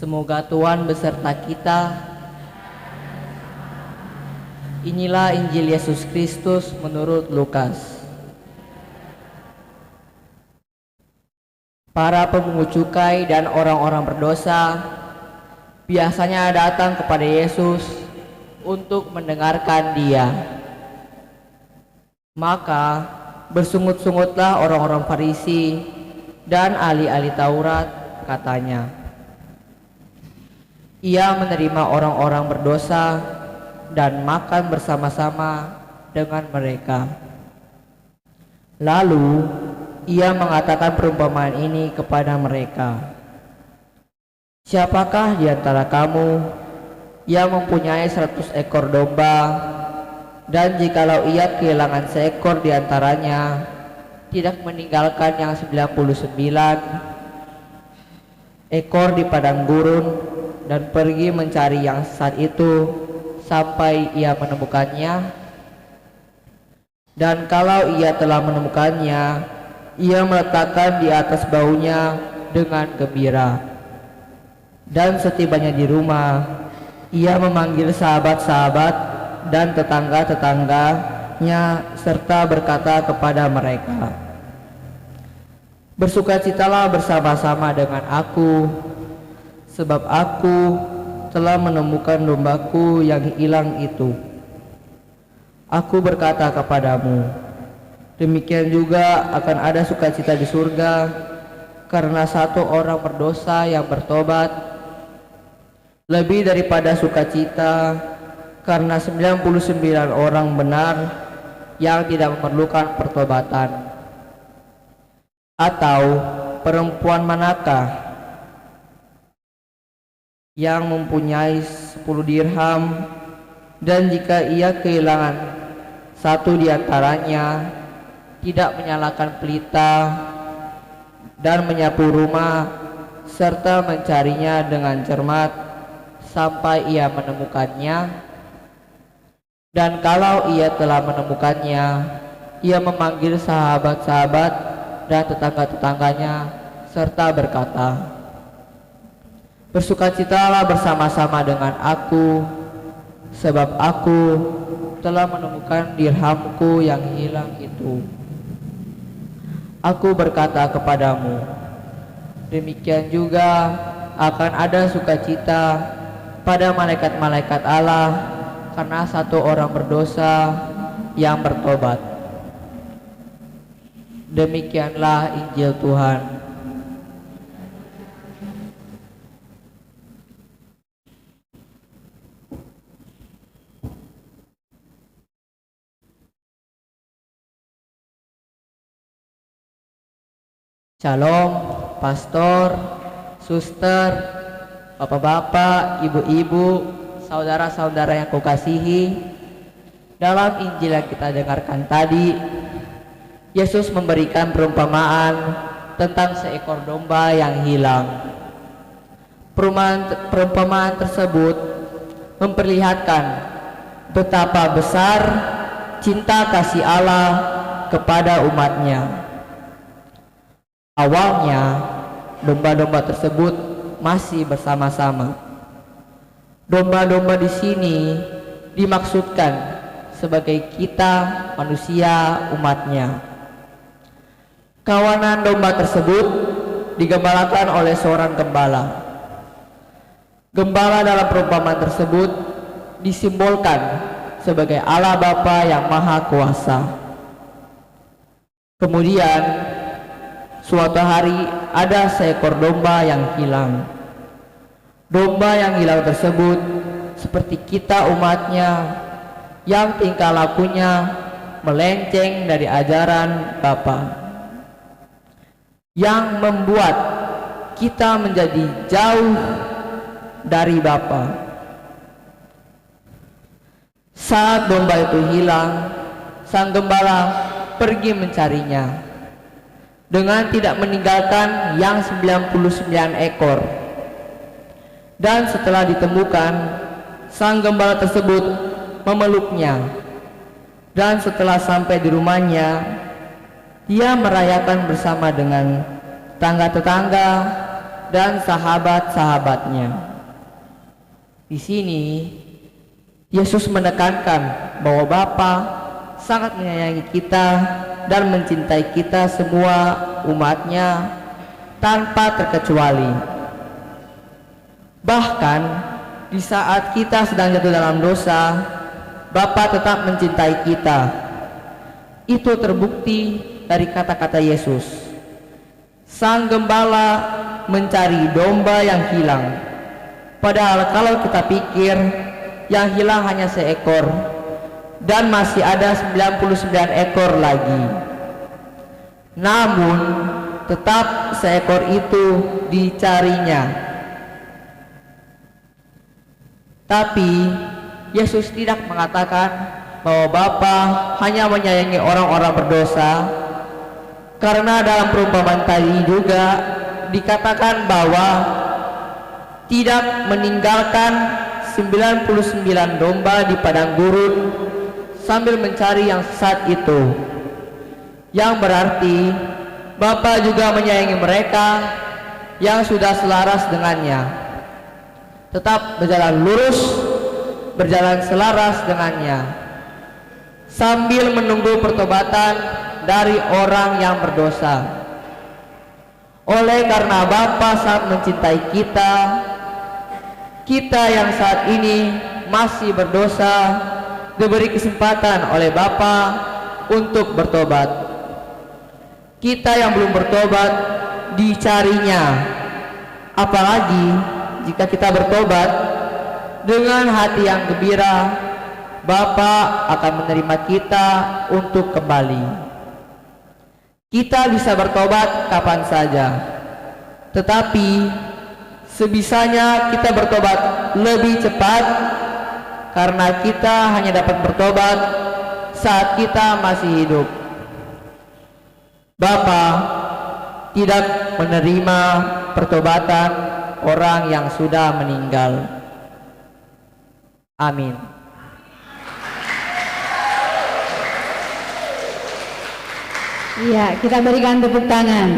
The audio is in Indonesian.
Semoga Tuhan beserta kita. Inilah Injil Yesus Kristus menurut Lukas. Para pemungut cukai dan orang-orang berdosa biasanya datang kepada Yesus untuk mendengarkan Dia. Maka bersungut-sungutlah orang-orang Farisi dan ahli-ahli Taurat, katanya, Ia menerima orang-orang berdosa dan makan bersama-sama dengan mereka. Lalu Ia mengatakan perumpamaan ini kepada mereka. Siapakah di antara kamu yang mempunyai 100 ekor domba, dan jikalau ia kehilangan seekor di antaranya, tidak meninggalkan yang 99 ekor di padang gurun dan pergi mencari yang sesat itu sampai ia menemukannya? Dan kalau ia telah menemukannya, ia meletakkan di atas bahunya dengan gembira. Dan setibanya di rumah, ia memanggil sahabat-sahabat dan tetangga-tetangganya serta berkata kepada mereka, Bersukacitalah bersama-sama dengan aku, sebab aku telah menemukan dombaku yang hilang itu. Aku berkata kepadamu, demikian juga akan ada sukacita di surga karena satu orang berdosa yang bertobat, lebih daripada sukacita karena 99 orang benar yang tidak memerlukan pertobatan. Atau perempuan manakah yang mempunyai 10 dirham, dan jika ia kehilangan satu di antaranya, tidak menyalakan pelita dan menyapu rumah serta mencarinya dengan cermat sampai ia menemukannya? Dan kalau ia telah menemukannya, ia memanggil sahabat-sahabat dan tetangga-tetangganya serta berkata, Bersukacitalah bersama-sama dengan aku, sebab aku telah menemukan dirhamku yang hilang itu. Aku berkata kepadamu, demikian juga akan ada sukacita pada malaikat-malaikat Allah karena satu orang berdosa yang bertobat. Demikianlah Injil Tuhan. Shalom, pastor, suster, bapak-bapak, ibu-ibu, saudara-saudara yang kukasihi. Dalam Injil yang kita dengarkan tadi, Yesus memberikan perumpamaan tentang seekor domba yang hilang. Perumpamaan tersebut memperlihatkan betapa besar cinta kasih Allah kepada umatnya. Awalnya, domba-domba tersebut masih bersama-sama. Domba-domba di sini dimaksudkan sebagai kita, manusia, umatnya. Kawanan domba tersebut digembalakan oleh seorang gembala. Gembala dalam perumpamaan tersebut disimbolkan sebagai Allah Bapa yang Maha Kuasa. Kemudian suatu hari ada seekor domba yang hilang. Domba yang hilang tersebut seperti kita umatnya yang tingkah lakunya melenceng dari ajaran Bapa, yang membuat kita menjadi jauh dari Bapa. Saat domba itu hilang, sang gembala pergi mencarinya dengan tidak meninggalkan yang 99 ekor. Dan setelah ditemukan, sang gembala tersebut memeluknya. Dan setelah sampai di rumahnya, dia merayakan bersama dengan tetangga-tetangga dan sahabat-sahabatnya. Di sini Yesus menekankan bahwa Bapa sangat menyayangi kita dan mencintai kita semua umatnya tanpa terkecuali. Bahkan di saat kita sedang jatuh dalam dosa, Bapa tetap mencintai kita. Itu terbukti dari kata-kata Yesus. Sang gembala mencari domba yang hilang. Padahal kalau kita pikir yang hilang hanya seekor dan masih ada 99 ekor lagi. Namun tetap seekor itu dicarinya. Tapi Yesus tidak mengatakan bahwa Bapa hanya menyayangi orang-orang berdosa, karena dalam perumpamaan tadi juga dikatakan bahwa tidak meninggalkan 99 domba di padang gurun sambil mencari yang sesat itu. Yang berarti Bapa juga menyayangi mereka yang sudah selaras dengannya, tetap berjalan lurus, berjalan selaras dengannya, sambil menunggu pertobatan dari orang yang berdosa. Oleh karena Bapa sangat mencintai kita, kita yang saat ini masih berdosa diberi kesempatan oleh Bapa untuk bertobat. Kita yang belum bertobat dicarinya. Apalagi jika kita bertobat dengan hati yang gembira, Bapa akan menerima kita untuk kembali. Kita bisa bertobat kapan saja, tetapi sebisanya kita bertobat lebih cepat, karena kita hanya dapat bertobat saat kita masih hidup. Bapa tidak menerima pertobatan orang yang sudah meninggal. Amin. Iya, kita berikan tepuk tangan.